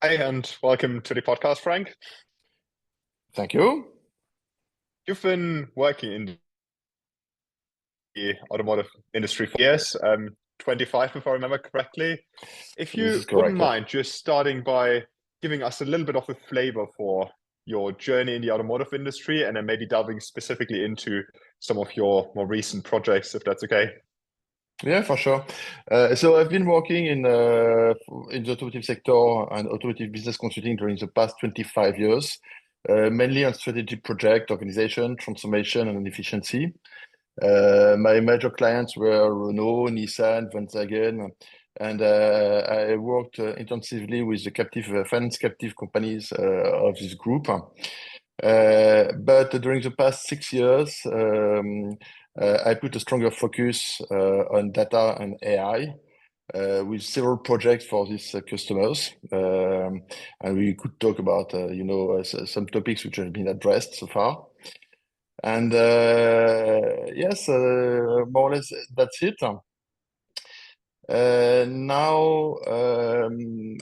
Hi, and welcome to the podcast, Frank. Thank you. You've been working in the automotive industry for years, 25 if I remember correctly. If This you is wouldn't correct. Yeah. mind just starting by giving us a little bit of a flavor for your journey in the automotive industry, and then maybe delving specifically into some of your more recent projects, if that's okay. Yeah, for sure. So I've been working in the automotive sector and automotive business consulting during the past 25 years, mainly on strategic project, organization, transformation, and efficiency. My major clients were Renault, Nissan, Volkswagen, and I worked intensively with the finance captive companies of this group. But during the past 6 years, I put a stronger focus on data and AI with several projects for these customers. And we could talk about, some topics which have been addressed so far. And yes, more or less that's it. Now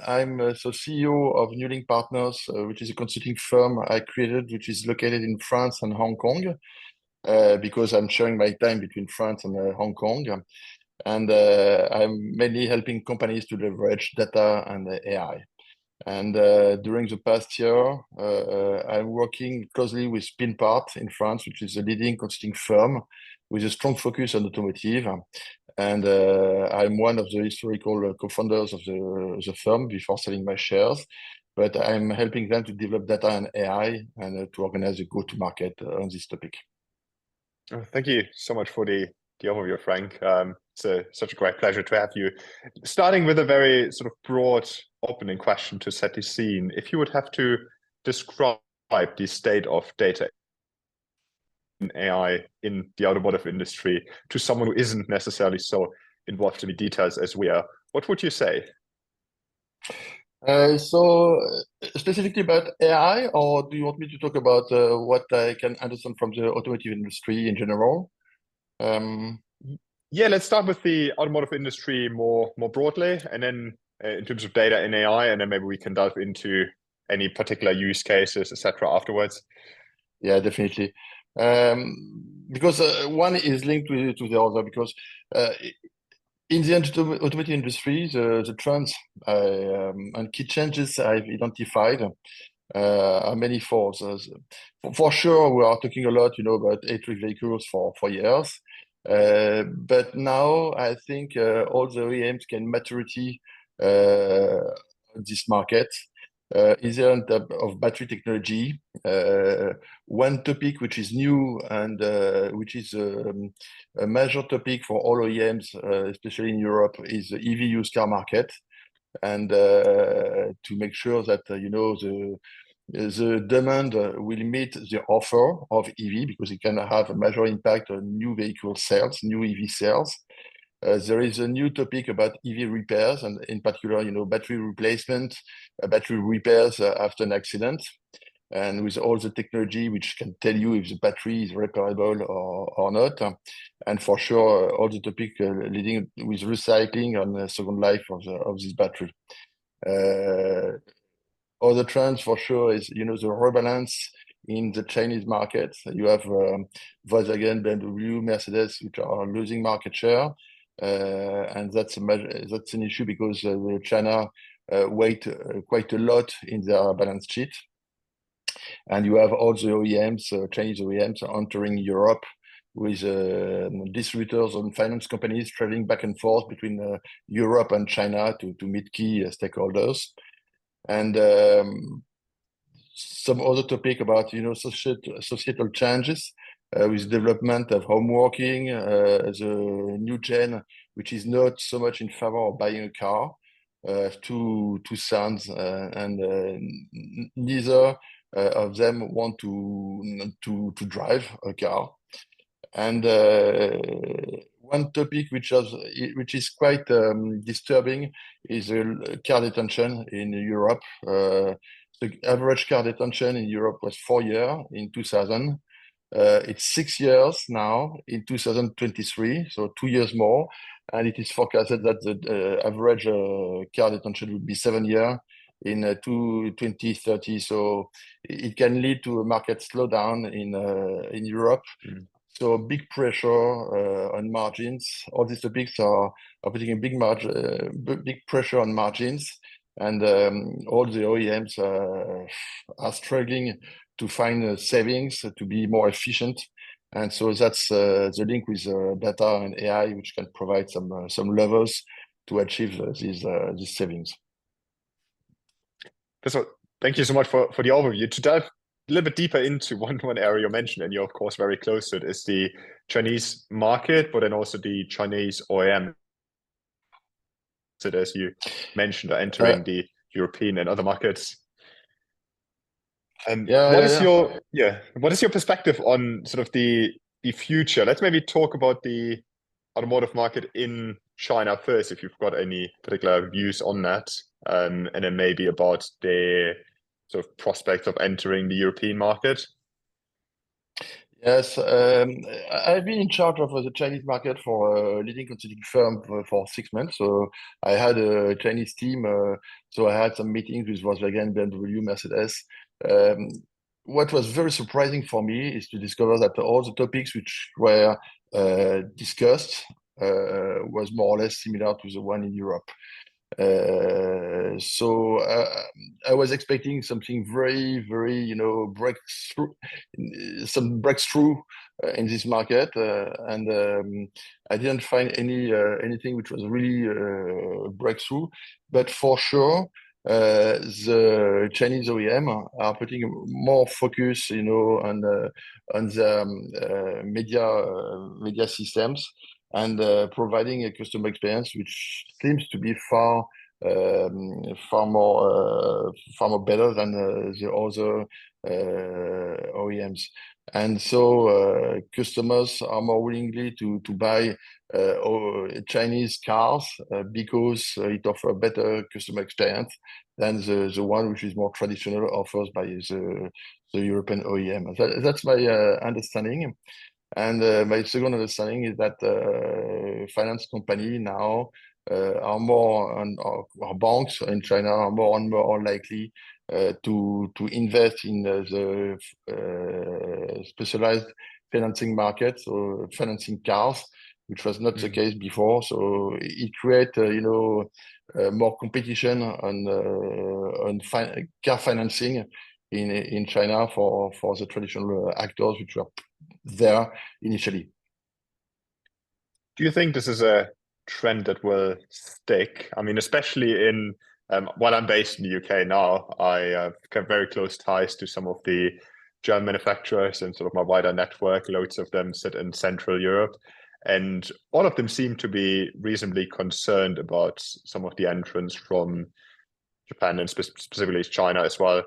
I'm so CEO of New Link Partners, which is a consulting firm I created, which is located in France and Hong Kong, because I'm sharing my time between France and Hong Kong. And I'm mainly helping companies to leverage data and AI. And during the past year, I'm working closely with Pinpart in France, which is a leading consulting firm with a strong focus on automotive. And I'm one of the historical co-founders of the firm before selling my shares. But I'm helping them to develop data and AI and to organize a go-to-market on this topic. Thank you so much for the overview, Frank. Such a great pleasure to have you. Starting with a very sort of broad opening question to set the scene. If you would have to describe the state of data and AI in the automotive industry to someone who isn't necessarily so involved in the details as we are, what would you say? Specifically about AI, or do you want me to talk about what I can understand from the automotive industry in general? Um, Yeah, let's start with the automotive industry more broadly, and then in terms of data and AI, and then maybe we can dive into any particular use cases, etc. afterwards. yeah, definitely. Because one is linked to the other, because uh, in the automotive industry, the trends and key changes I've identified are manifold. For sure, we are talking a lot, about electric vehicles for years. But now I think all the OEMs gain maturity on this market. Either in terms of battery technology, one topic which is new and which is a major topic for all OEMs, especially in Europe, is the EV used car market. And to make sure that the demand will meet the offer of EV, because it can have a major impact on new vehicle sales, new EV sales. There is a new topic about EV repairs, and in particular, battery replacement, battery repairs after an accident, and with all the technology which can tell you if the battery is repairable or not. And for sure, all the topic leading with recycling and second life of this battery. Uh, Other trends for sure is, the rebalance in the Chinese market. You have Volkswagen, BMW, Mercedes, which are losing market share. And that's an issue because China weight quite a lot in their balance sheet. And you have all the OEMs, Chinese OEMs entering Europe with distributors and finance companies traveling back and forth between Europe and China to meet key stakeholders. And some other topic about societal changes with development of home working, the new gen, which is not so much in favor of buying a car. Two sons, and neither of them want to drive a car. And one topic which is quite disturbing is car detention in Europe. The average car detention in Europe was 4 years in 2000. It's 6 years now in 2023, so 2 years more. And it is forecasted that the average car detention would be 7 years 2030. So it can lead to a market slowdown in Europe. Mm. So big pressure on margins. All these topics are putting a big pressure on margins, and all the OEMs are struggling to find savings to be more efficient. And so that's the link with data and AI, which can provide some levels to achieve these savings. So thank you so much for the overview. To dive a little bit deeper into one area you mentioned, and you're of course very close to it, is the Chinese market, but then also the Chinese OEM. So as you mentioned, are entering the European and other markets. What is your perspective on sort of the future? Let's maybe talk about the automotive market in China first, if you've got any particular views on that, and then maybe about the sort of prospects of entering the European market. Yes, I've been in charge of the Chinese market for a leading consulting firm for 6 months. So I had a Chinese team. So I had some meetings with Volkswagen, BMW, Mercedes. What was very surprising for me is to discover that all the topics which were discussed was more or less similar to the one in Europe. So I was expecting something very, very, some breakthrough in this market, and I didn't find anything which was really breakthrough. But for sure, the Chinese OEM are putting more focus, on the media systems, and providing a customer experience which seems to be far more better than the other OEMs. And so customers are more willingly to buy Chinese cars because it offers better customer experience than the one which is more traditional offers by the European OEM. That's my understanding. And my second understanding is that finance company now are more or banks in China are more and more likely to invest in the specialized financing markets or financing cars, which was not the case before. So it creates more competition on car financing in China for the traditional actors which were there initially. Do you think this is a trend that will stick? I mean, especially in while I'm based in the UK now, I have very close ties to some of the German manufacturers and sort of my wider network. Loads of them sit in Central Europe, and all of them seem to be reasonably concerned about some of the entrants from Japan and specifically China as well.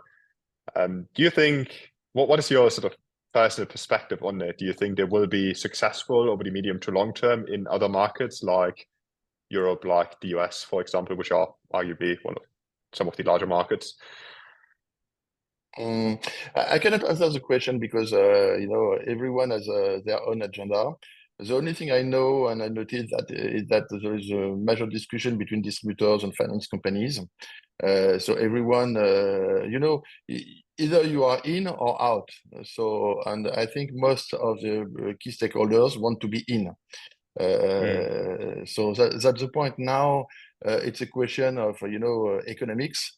Do you think what is your sort of personal perspective on it? Do you think they will be successful over the medium to long term in other markets like Europe, like the US, for example, which are arguably some of the larger markets? I cannot answer the question because everyone has their own agenda. The only thing I know and I noticed is that there is a major discussion between distributors and finance companies. So everyone, either you are in or out. So, and I think most of the key stakeholders want to be in. So that's the point now. It's a question of economics.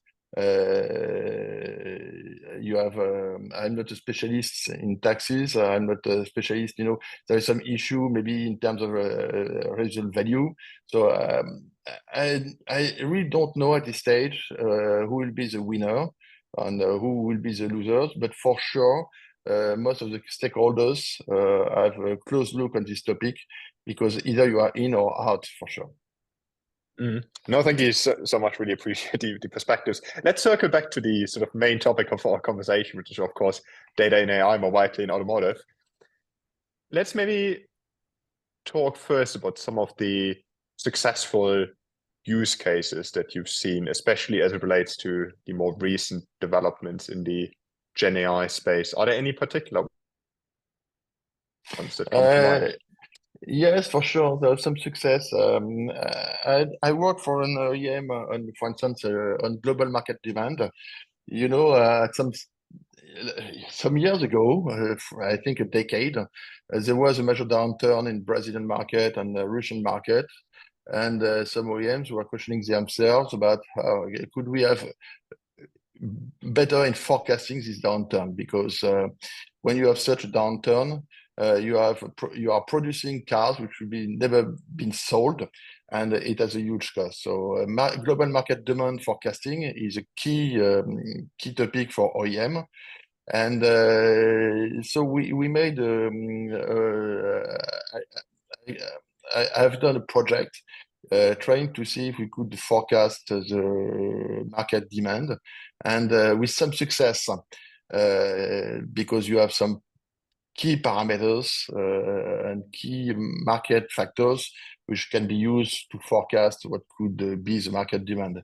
You have I'm not a specialist in taxes. I'm not a specialist. There is some issue maybe in terms of residual value. So I really don't know at this stage who will be the winner and who will be the losers. But for sure, most of the stakeholders have a close look on this topic because either you are in or out for sure. No, thank you so much. Really appreciate the perspectives. Let's circle back to the sort of main topic of our conversation, which is, of course, data and AI more widely in automotive. Let's maybe talk first about some of the successful use cases that you've seen, especially as it relates to the more recent developments in the Gen AI space. Are there any particular ones that come to mind? Yes, for sure. There's some success. I work for an OEM on, for instance, on global market demand. Some years ago, I think a decade, there was a major downturn in Brazilian market and the Russian market, and some OEMs were questioning themselves about how could we have better in forecasting this downturn, because when you have such a downturn, you are producing cars which will be never been sold, and it has a huge cost. So global market demand forecasting is a key topic for OEM. And so we made I've done a project trying to see if we could forecast the market demand, and with some success, because you have some key parameters and key market factors which can be used to forecast what could be the market demand.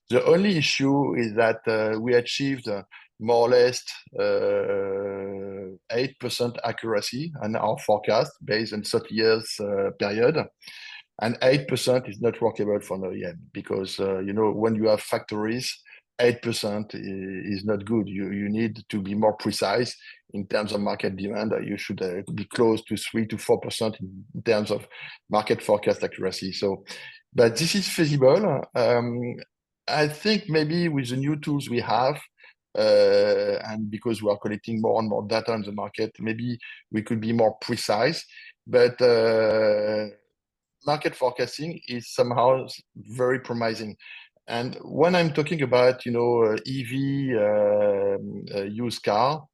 The only issue is that we achieved more or less 8% accuracy on our forecast based on 30 years period. And 8% is not workable for an OEM, because when you have factories, 8% is not good. You need to be more precise in terms of market demand. You should be close to 3 to 4% in terms of market forecast accuracy. So, but this is feasible. I think maybe with the new tools we have, and because we are collecting more and more data on the market, maybe we could be more precise. But market forecasting is somehow very promising. And when I'm talking about, EV used car,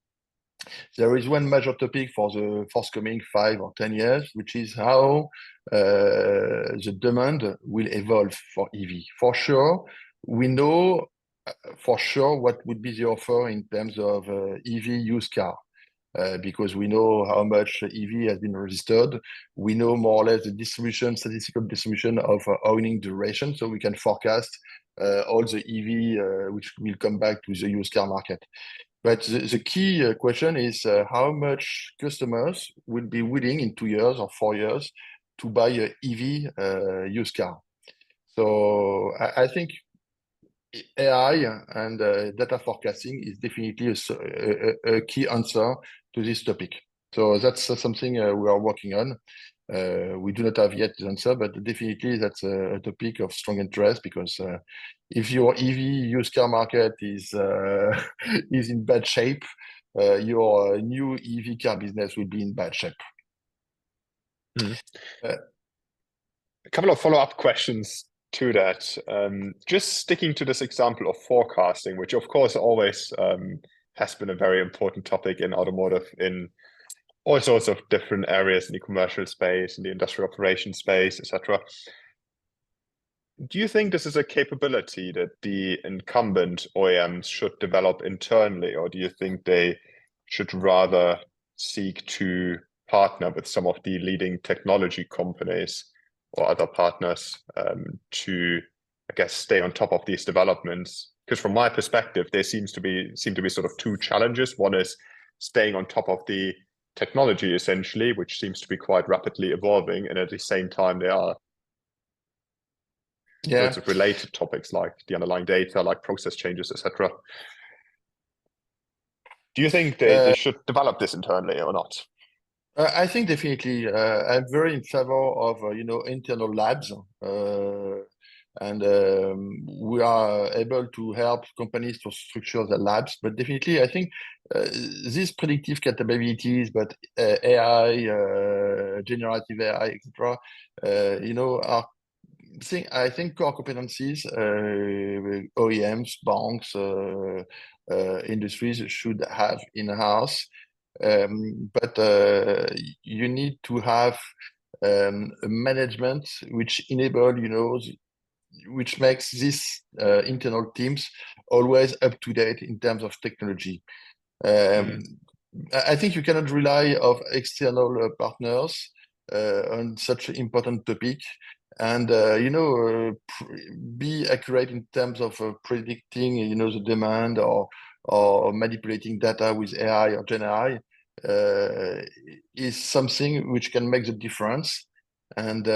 there is one major topic for the forthcoming 5 or 10 years, which is how the demand will evolve for EV. For sure, we know for sure what would be the offer in terms of EV used car. Because we know how much EV has been registered. We know more or less the statistical distribution of owning duration, so we can forecast all the EV which will come back to the used car market. But the key question is how much customers will be willing in 2 years or 4 years to buy a EV used car. So I think AI and data forecasting is definitely a key answer to this topic. So that's something we are working on. We do not have yet the answer, but definitely that's a topic of strong interest, because if your EV used car market is is in bad shape, your new EV car business will be in bad shape. Mhm. Uh, A couple of follow-up questions to that. Just sticking to this example of forecasting, which of course always has been a very important topic in automotive in all sorts of different areas, in the commercial space, in the industrial operation space, etc. Do you think this is a capability that the incumbent OEMs should develop internally, or do you think they should rather seek to partner with some of the leading technology companies or other partners to, I guess, stay on top of these developments? Because from my perspective, there seem to be sort of two challenges. One is staying on top of the technology, essentially, which seems to be quite rapidly evolving, and at the same time, there are sorts of related topics like the underlying data, like process changes, etc. Do you think they should develop this internally or not? I think definitely. I'm very in favor of internal labs, and we are able to help companies to structure the labs. But definitely, I think these predictive capabilities, but AI, generative AI, etc., are I think core competencies OEMs, banks, industries should have in-house. But you need to have a management which which makes these internal teams always up to date in terms of technology. I think you cannot rely on external partners on such an important topic, and be accurate in terms of predicting the demand, or manipulating data with AI or Gen AI is something which can make the difference. and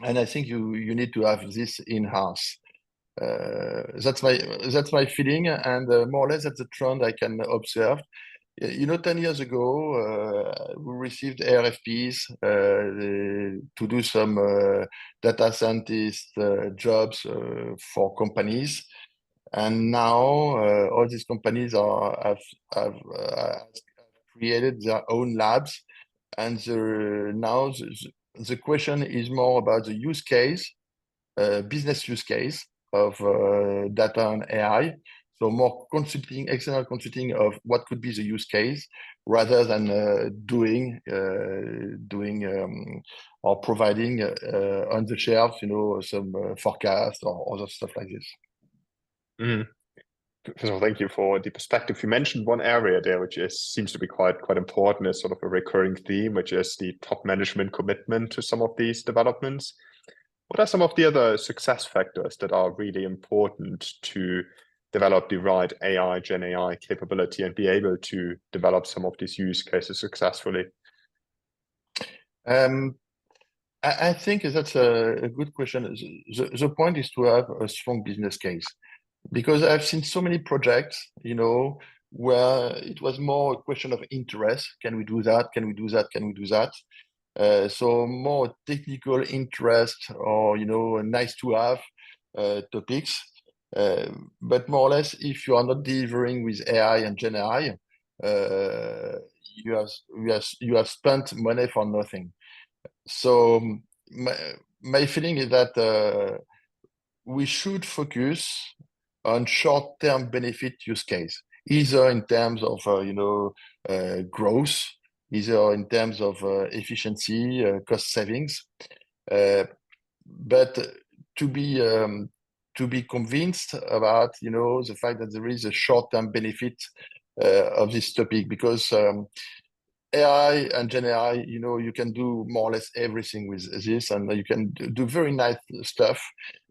I think you need to have this in-house. That's my feeling, and more or less that's the trend I can observe. 10 years ago, we received RFPs to do some data scientist jobs for companies, and now all these companies have created their own labs, and now the question is more about the use case, business use case of data and AI. So more consulting, external consulting of what could be the use case, rather than doing or providing on the shelf, some forecast or other stuff like this. Mhm. First of all, thank you for the perspective. You mentioned one area there, which seems to be quite important, as sort of a recurring theme, which is the top management commitment to some of these developments. What are some of the other success factors that are really important to develop the right AI, Gen AI capability and be able to develop some of these use cases successfully? I think that's a good question. The point is to have a strong business case, because I've seen so many projects, where it was more a question of interest. Can we do that? Can we do that? Can we do that? So more technical interest, or nice to have topics. But more or less, if you are not delivering with AI and Gen AI, you have spent money for nothing. So my feeling is that we should focus on short-term benefit use case, either in terms of growth, either in terms of efficiency, cost savings, but to be convinced about the fact that there is a short-term benefit of this topic, because AI and Gen AI, you can do more or less everything with this, and you can do very nice stuff.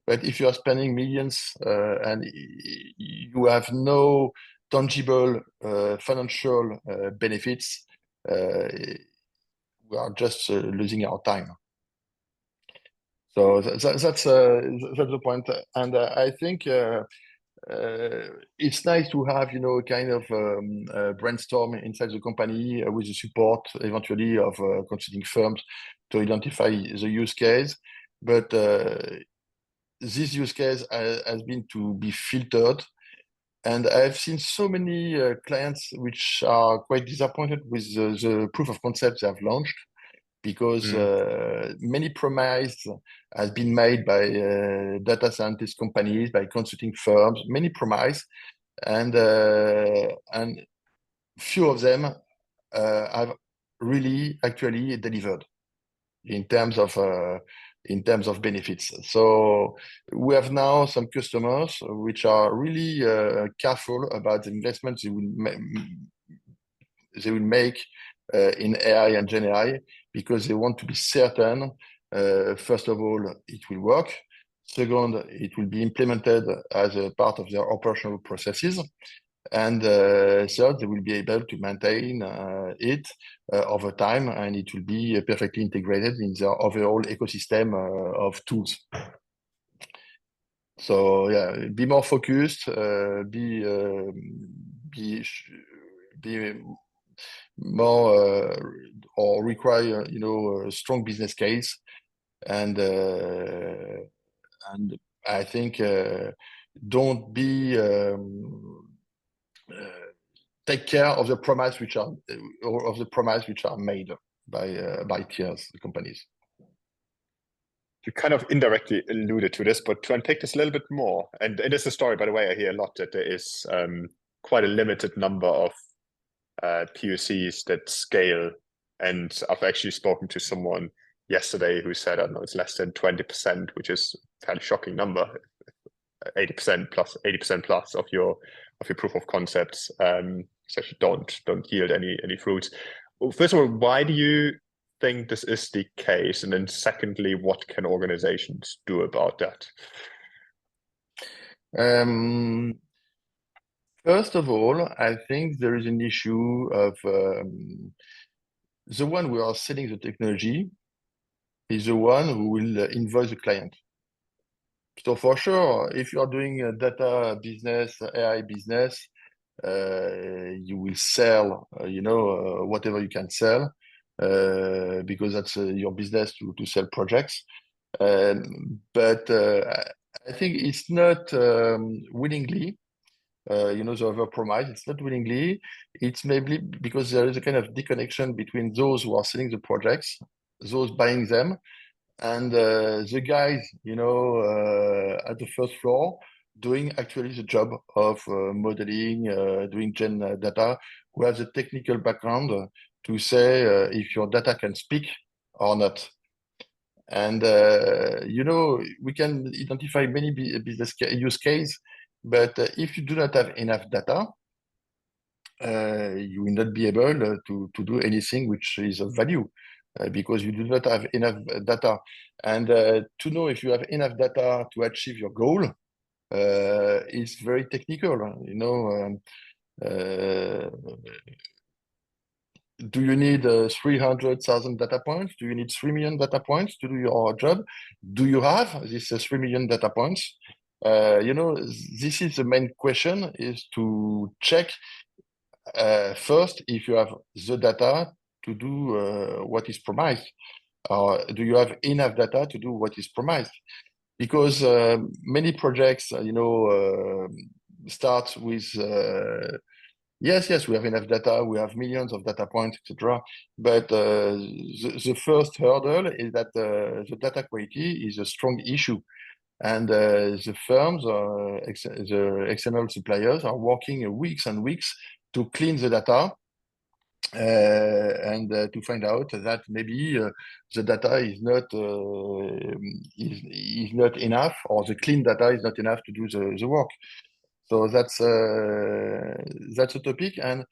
But if you are spending millions and you have no tangible financial benefits, we are just losing our time. So that's the point, and I think it's nice to have kind of brainstorm inside the company with the support eventually of consulting firms to identify the use case, but this use case has been to be filtered, and I've seen so many clients which are quite disappointed with the proof of concept they have launched, because many promises has been made by data scientist companies, by consulting firms, many promises, and few of them have really actually delivered in terms of benefits. So we have now some customers which are really careful about the investments they will make in AI and Gen AI, because they want to be certain, first of all, it will work. Second, it will be implemented as a part of their operational processes. And third, they will be able to maintain it over time, and it will be perfectly integrated in their overall ecosystem of tools. So yeah, be more focused, be more or require a strong business case, and I think don't be take care of the promise which are made by peers, the companies. You kind of indirectly alluded to this, but to unpick this a little bit more, and it is a story, by the way, I hear a lot that there is quite a limited number of POCs that scale, and I've actually spoken to someone yesterday who said, I don't know, it's less than 20%, which is a fairly shocking number. 80% plus of your proof of concepts actually don't yield any fruits. Well, first of all, why do you think this is the case? And then secondly, what can organizations do about that? First of all, I think there is an issue of the one who are selling the technology is the one who will invoice the client. So for sure, if you are doing a data business, AI business, you will sell, whatever you can sell, because that's your business to sell projects. But I think it's not willingly, the overpromise. It's not willingly. It's maybe because there is a kind of disconnection between those who are selling the projects, those buying them, and the guys, at the first floor doing actually the job of modeling, doing gen data, who have the technical background to say if your data can speak or not. And we can identify many business use case, but if you do not have enough data, you will not be able to do anything which is of value because you do not have enough data. And to know if you have enough data to achieve your goal is very technical. Do you need 300,000 data points? Do you need 3 million data points to do your job? Do you have this 3 million data points? This is the main question, is to check first if you have the data to do what is promised. Or do you have enough data to do what is promised? Because many projects, start with yes, we have enough data, we have millions of data points, etc. But the first hurdle is that the data quality is a strong issue. And the firms, the external suppliers are working weeks and weeks to clean the data and to find out that maybe the data is not enough, or the clean data is not enough to do the work. So that's a topic, and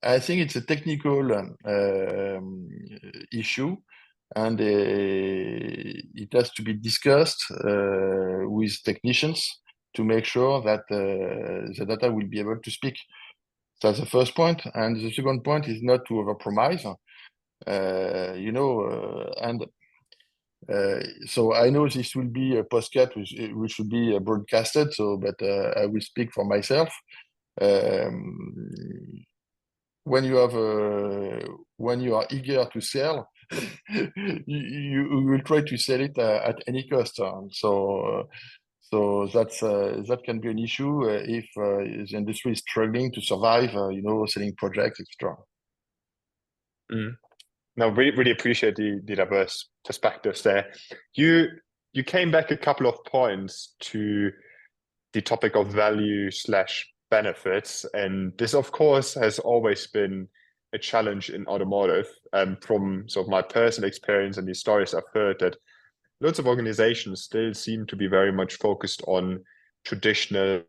I think it's a technical issue, and it has to be discussed with technicians to make sure that the data will be able to speak. That's the first point. And the second point is not to overpromise, and so I know this will be a podcast which will be broadcasted, but I will speak for myself. When you are eager to sell, you will try to sell it at any cost. So that can be an issue if the industry is struggling to survive, selling projects, etc. No, really appreciate the diverse perspectives there. You came back a couple of points to the topic of value slash benefits, and this, of course, has always been a challenge in automotive. From sort of my personal experience and the stories I've heard, that lots of organizations still seem to be very much focused on traditional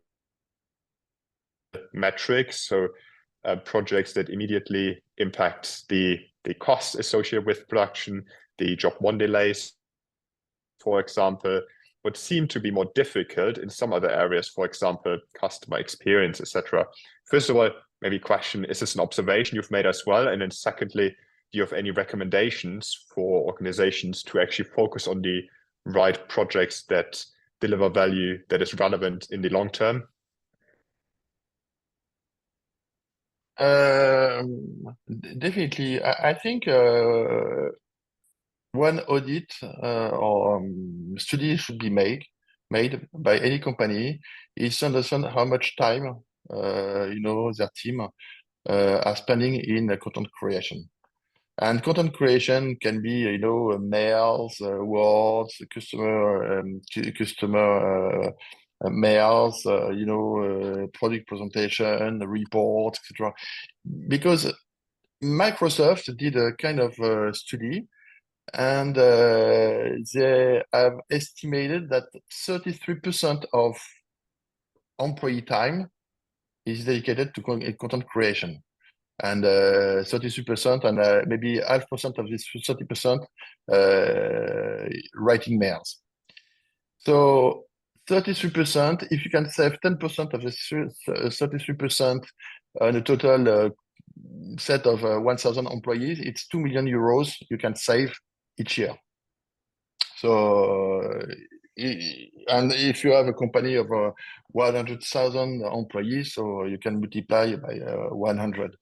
metrics, so projects that immediately impact the costs associated with production, the job one delays, for example, what seem to be more difficult in some other areas, for example, customer experience, etc. First of all, maybe question, is this an observation you've made as well? And then secondly, do you have any recommendations for organizations to actually focus on the right projects that deliver value that is relevant in the long term? Definitely. I think one audit or study should be made by any company is to understand how much time their team are spending in content creation. And content creation can be, mails, words, customer mails, product presentation, reports, etc. Because Microsoft did a kind of study, and they have estimated that 33% of employee time is dedicated to content creation, and 33%, and maybe 0.5% of this 30% writing mails. So 33%, if you can save 10% of this 33% on a total set of 1,000 employees, it's 2 million euros you can save each year. So, and if you have a company of 100,000 employees, so you can multiply by 100.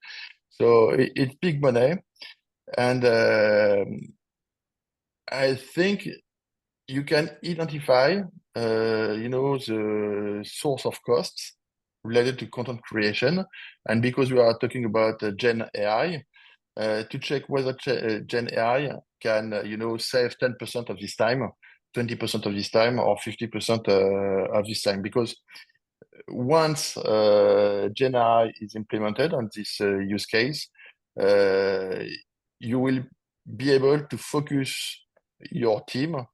So it's big money. And I think you can identify, the source of costs related to content creation. And because we are talking about Gen AI, to check whether Gen AI can, save 10% of this time, 20% of this time, or 50% of this time. Because once Gen AI is implemented on this use case, you will be able to focus your team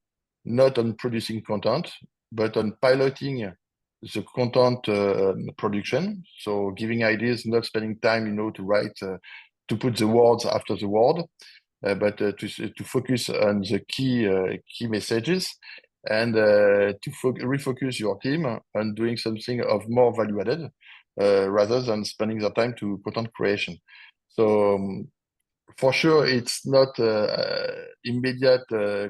not on producing content, but on piloting the content production. So giving ideas, not spending time, to write, to put the words after the word, but to focus on the key messages, and to refocus your team on doing something of more value added, rather than spending their time to content creation. So for sure, it's not immediate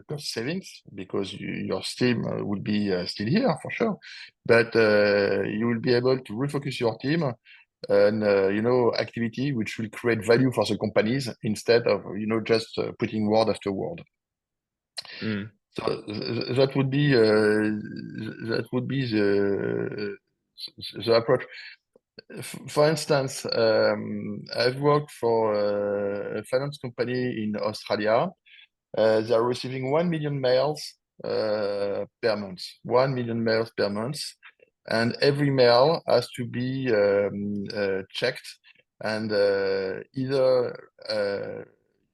cost savings, because your team will be still here for sure, but you will be able to refocus your team and activity which will create value for the companies, instead of just putting word after word. So that would be the approach. For instance, I've worked for a finance company in Australia. They are receiving 1 million mails per month. 1 million mails per month, and every mail has to be checked, and either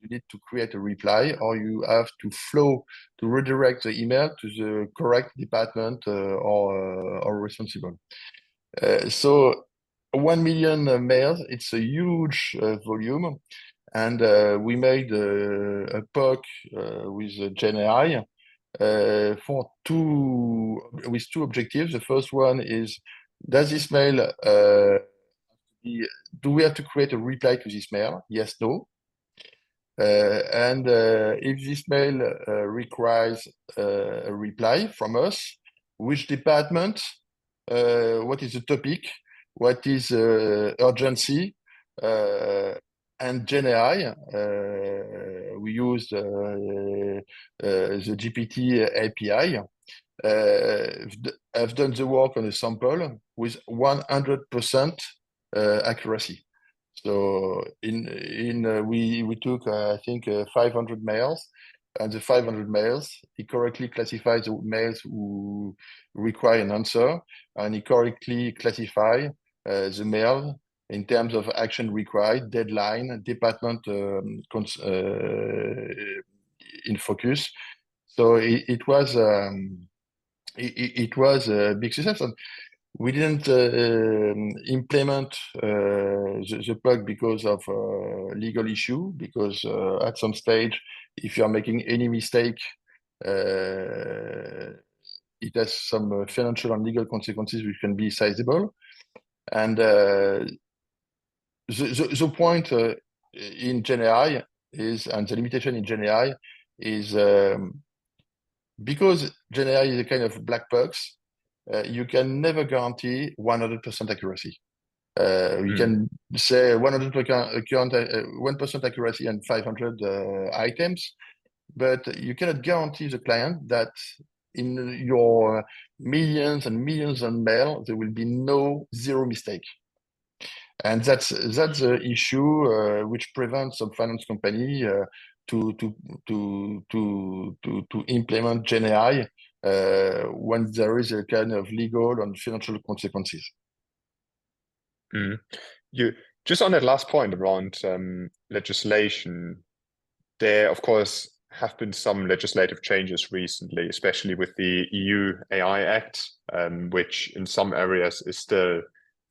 you need to create a reply, or you have to redirect the email to the correct department or responsible. So 1 million mails, it's a huge volume, and we made a POC with Gen AI with two objectives. The first one is, does this mail do we have to create a reply to this mail? Yes, no. And if this mail requires a reply from us, which department, what is the topic, what is urgency, and Gen AI, we used the GPT API. I've done the work on a sample with 100% accuracy. So we took I think 500 mails, and the 500 mails, he correctly classifies the mails who require an answer, and he correctly classify the mail in terms of action required, deadline, department in focus. So it was a big success. And we didn't implement the bug because of legal issue, because at some stage, if you are making any mistake, it has some financial and legal consequences which can be sizable. And the point in Gen AI is, and the limitation in Gen AI is, because Gen AI is a kind of black box, you can never guarantee 100% accuracy. You can say 1% accuracy and 500 items, but you cannot guarantee the client that in your millions and millions of mail, there will be zero mistake. And that's the issue which prevents some finance company to implement Gen AI when there is a kind of legal and financial consequences. You just on that last point around legislation, there of course have been some legislative changes recently, especially with the EU AI Act, which in some areas is still,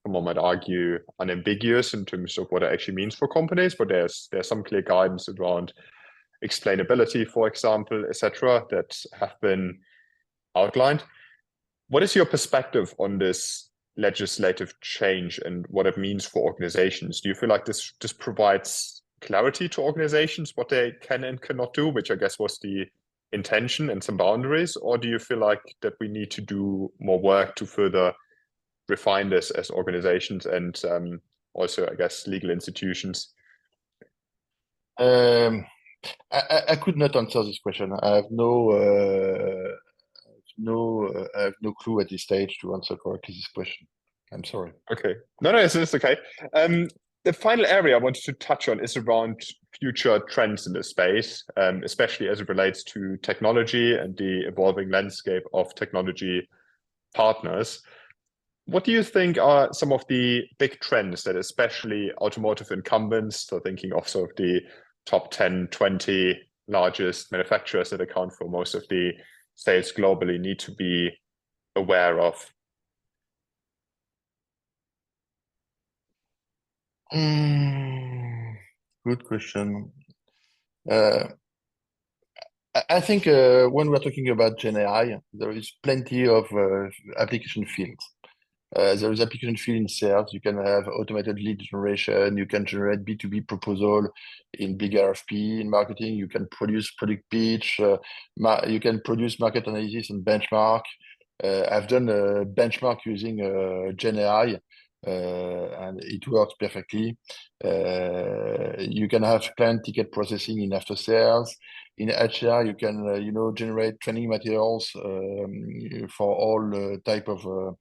one might argue, unambiguous in terms of what it actually means for companies, but there's some clear guidance around explainability, for example, etc., that have been outlined. What is your perspective on this legislative change and what it means for organizations? Do you feel like this provides clarity to organizations, what they can and cannot do, which I guess was the intention, and some boundaries? Or do you feel like that we need to do more work to further refine this as organizations and also, I guess, legal institutions? Um, I could not answer this question. I have no clue at this stage to answer correctly this question. I'm sorry. Okay. No, it's okay. The final area I wanted to touch on is around future trends in the space, especially as it relates to technology and the evolving landscape of technology partners. What do you think are some of the big trends that especially automotive incumbents, so thinking of sort of the top 10, 20 largest manufacturers that account for most of the sales globally, need to be aware of? Good question. I think when we're talking about Gen AI, there is plenty of application fields. There is application field in sales. You can have automated lead generation. You can generate B2B proposal in big RFP. In marketing, you can produce product pitch. You can produce market analysis and benchmark. I've done a benchmark using Gen AI, and it works perfectly. You can have client ticket processing in after sales. In HR, you can generate training materials for all type of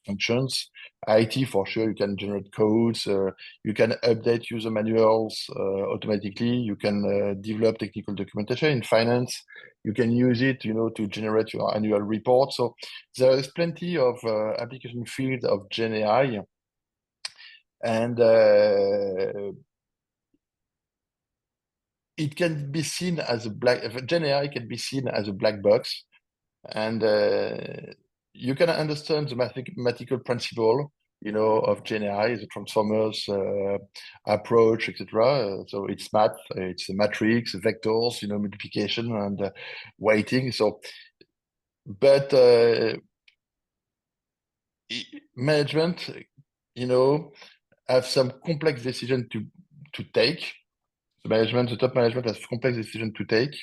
functions. IT, for sure, you can generate codes. You can update user manuals automatically. You can develop technical documentation. In finance, you can use it, to generate your annual report. So there is plenty of application field of Gen AI, and it can be seen as Gen AI can be seen as a black box, and you can understand the mathematical principle, of Gen AI, the transformers approach, etc. So it's math, it's a matrix, vectors, multiplication and weighting. So, but management, have some complex decision to take. The top management has complex decision to take,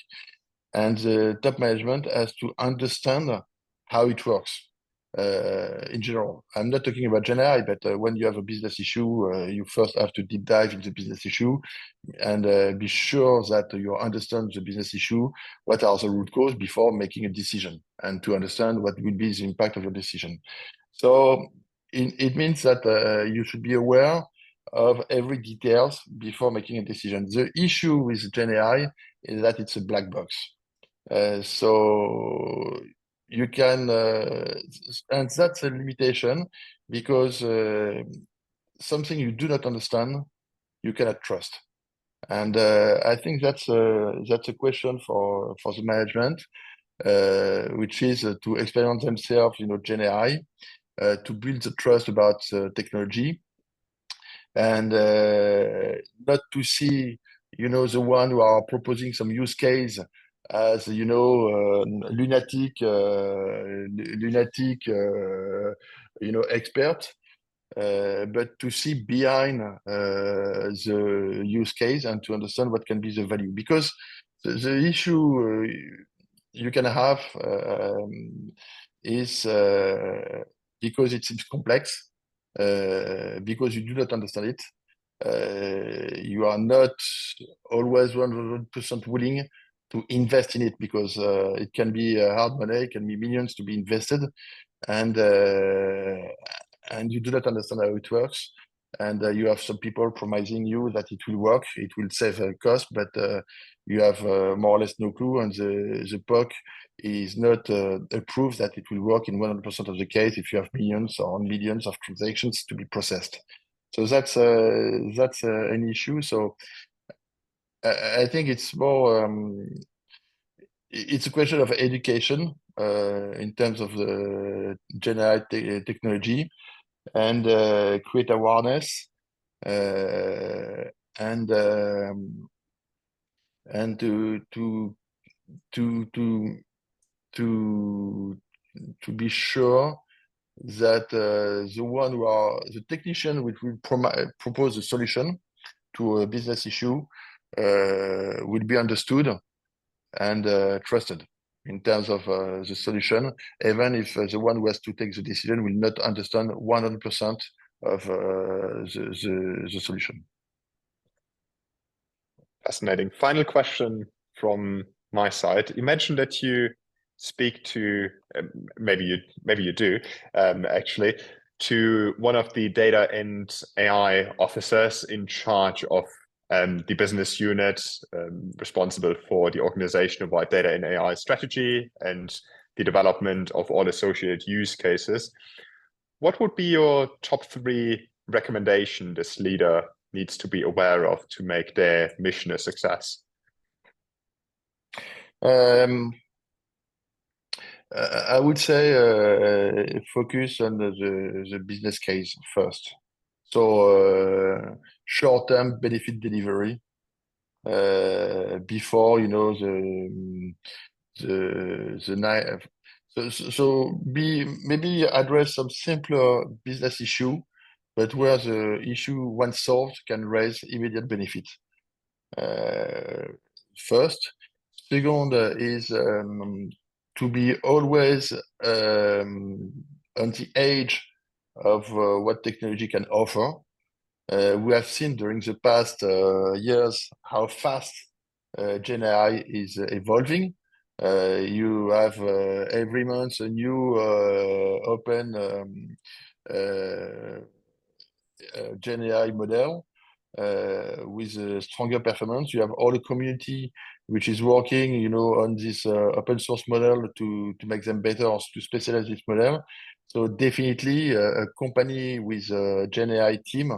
and the top management has to understand how it works in general. I'm not talking about Gen AI, but when you have a business issue, you first have to deep dive into the business issue and be sure that you understand the business issue, what are the root cause before making a decision, and to understand what will be the impact of your decision. So it means that you should be aware of every details before making a decision. The issue with Gen AI is that it's a black box. So you can, and that's a limitation, because something you do not understand, you cannot trust. And I think that's a question for the management, which is to experiment themselves, Gen AI, to build the trust about technology, and not to see, the one who are proposing some use case as lunatic, expert, but to see behind the use case and to understand what can be the value. Because the issue you can have is because it seems complex, because you do not understand it. You are not always 100% willing to invest in it, because it can be hard money, it can be millions to be invested, and you do not understand how it works. And you have some people promising you that it will work, it will save cost, but you have more or less no clue, and the POC is not a proof that it will work in 100% of the case if you have millions or millions of transactions to be processed. So that's an issue. So I think it's more it's a question of education in terms of the Gen AI technology, and create awareness, and to to to to to be sure that the technician which will propose a solution to a business issue will be understood and trusted in terms of the solution, even if the one who has to take the decision will not understand 100% of the solution. Fascinating. Final question from my side. You mentioned that you speak to, maybe you do, actually, to one of the data and AI officers in charge of the business unit responsible for the organization-wide data and AI strategy and the development of all associated use cases. What would be your top 3 recommendation this leader needs to be aware of to make their mission a success? I would say focus on the business case first. So short-term benefit delivery before maybe address some simpler business issue, but where the issue once solved can raise immediate benefit. First. Second is to be always on the edge of what technology can offer. We have seen during the past years how fast Gen AI is evolving. You have every month a new open Gen AI model with a stronger performance. You have all the community which is working, on this open source model to make them better or to specialize this model. So definitely a company with a Gen AI team,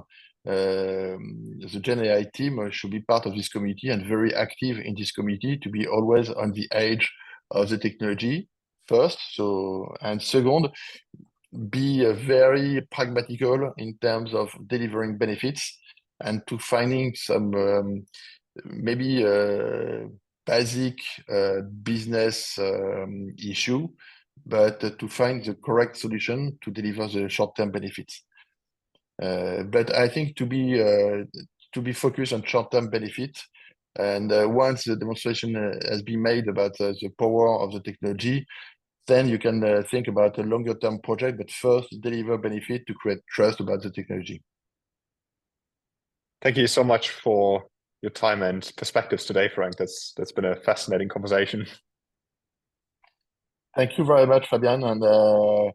the Gen AI team should be part of this community and very active in this community to be always on the edge of the technology first. And second, be very pragmatical in terms of delivering benefits and to finding some maybe basic business issue, but to find the correct solution to deliver the short-term benefits. But I think to be focused on short-term benefits, and once the demonstration has been made about the power of the technology, then you can think about a longer-term project, but first deliver benefit to create trust about the technology. Thank you so much for your time and perspectives today, Franck. That's been a fascinating conversation. Thank you very much, Fabian. And I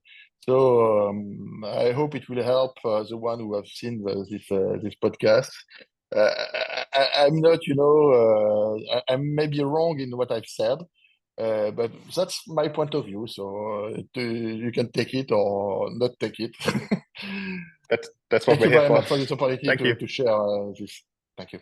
hope it will help the one who have seen this podcast. I'm not, I may be wrong in what I've said, but that's my point of view. So you can take it or not take it. That's what we're here for. Thank you very much for this opportunity to share this. Thank you.